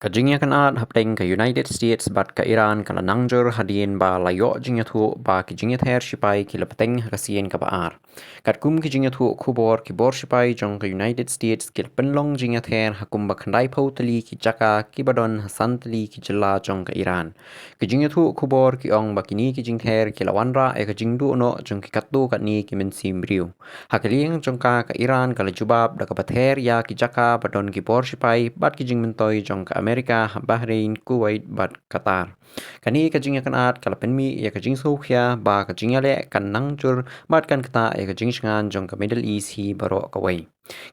Kajingnya kan at hapteng ke United States bat ke Iran kala nangjur hadien ba layo jingya thu ba kijingya Ther sipai kila pateng hakasien ka baar. Kat kum kijingya thu kubor ki bor sipai jong ke United States kila penlong jingya Ther hakum ba khandai pau Tylli ki Jaka ki badon hasan Tylli ki jela jong ke Iran. Kijingya thu kubor ki ong ba kini kijing Ther kila wanra e kajing du no jong ki katu kat ni ki mensim briu. Hakaliang jong ka Iran kala jubab da ka Ther ya ki Jaka badon ki bor sipai bat kijing mentoy jong ka Amerika, Bahrain, Kuwait, bat Qatar. Kani kajing kan at kala penmi ya kajing sokhya ba kajing ale kan nangjur bat kan kata ya kajing shangan jong ka Middle East hi baro kawai.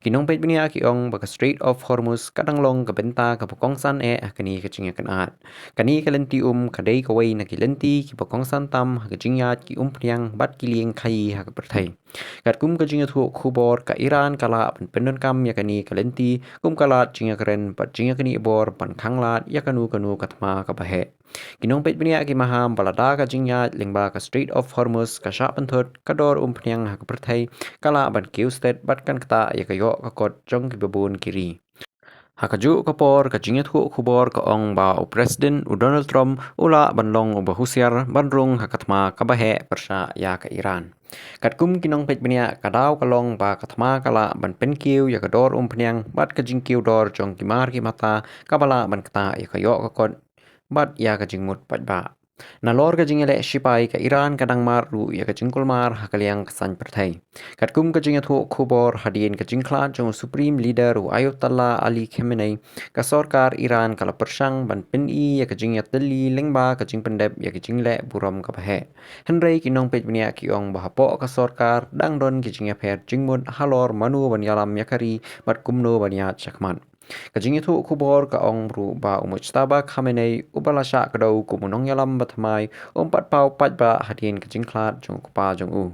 Kinong pet binia ki ong ba ka Strait of Hormuz kadang long ka benta ka pokongsan kani kajing kan at. Kani kalenti kadai kawai na kilenti ki pokongsan tam kajing yat ki priang bat kilieng khai ha ka perthai. Kat kum kajing thu khubor ka Iran kala pendon kam ya kani kalenti kalat jinga keren pat jinga kani bor pan khanglat ya kanu katma ka bahe. Kinong pet binia ki maham balada ka jingya lengba ka Strait of Hormuz ka sha panthot kador pniang ha ka perthai kala ban kiustet bat kan kata ya kayo ka kot jong ki babun kiri. Hakaju kapor ka jinget khubor ka ong ba o President Donald Trump ula banlong o bahusiar banrung hakatma kabahe persya ya ka Iran. Katkum kinong pet benia kadaw kalong ba katma kala ban penkiu ya kador peniang bat ka jingkiu dor jong kimar ki mata kabala ban kata ya kayo ka kot bat ya ka jingmut pat ba. Nalor ka jingele sipai ka Iran kadang maru ya ka jingkul mar hakaliang kesan perthai. Katkum ka jinget khubor hadien ka jingkla jong Supreme Leader Ayatollah Ali Khamenei ka sorkar Iran kala persang ban peni ya ka jinget Tylli lengba ka jing pendep ya ka jingle buram ka bahe. Henry kinong pet benia ki ong bahapo ka sorkar dang don ki jinge pher jingmut halor manu ban yalam yakari bat kumno ban yat chakman. Kajing itu kubor ka ong bru ba umujtaba Khamenei ubala sha kadau kumunong yalam batmai pat pau pat ba hadien kajing klat jong kupa jong u.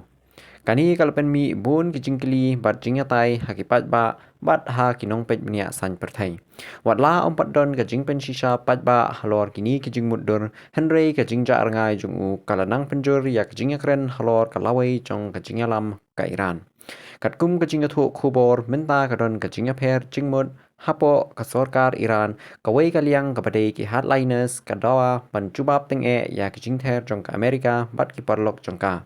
Kani kalpen mi bun kijing kili bat jingatai hakipat ba bat ha kinong pet benia san perthai. Watla pat don kajing pen shisha pat ba halor kini kijing mudur Henry kajing ja rangai jong u kalanang penjur ya kajing kren halor kalawai jong kajing yalam ka Iran. Katkum kajing kubor menta kadon kajing pher jingmut hapo ka sorkar Iran kawai kaliang kapadai ki hardliners kadawa pancubab teng ya kajing Ther jong ka Amerika bat ki parlok jong ka.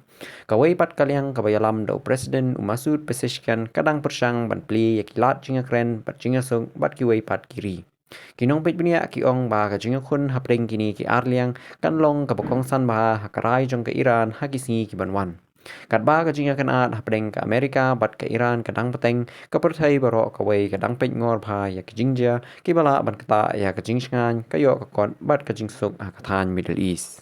Kawai pat kaliang kabayalam do Presiden Masud Pezeshkian kadang persang ban pli ya kilat jinga kren pat jinga sung bat ki wai pat kiri. Kinong pet binia ki ong ba ka jinga kun hapdeng kini ki arliang kan long ka bokong san ba hakarai jong ka Iran hakisi ki banwan. Kat ba ka jinga kan at hapdeng ka Amerika bat ka Iran kadang pateng ka perthai baro kawai kadang pet ngor ba ya ki jingja ki bala ban kata ya ka jingsngan kayo ka kon bat ka jingsuk hakathan Middle East.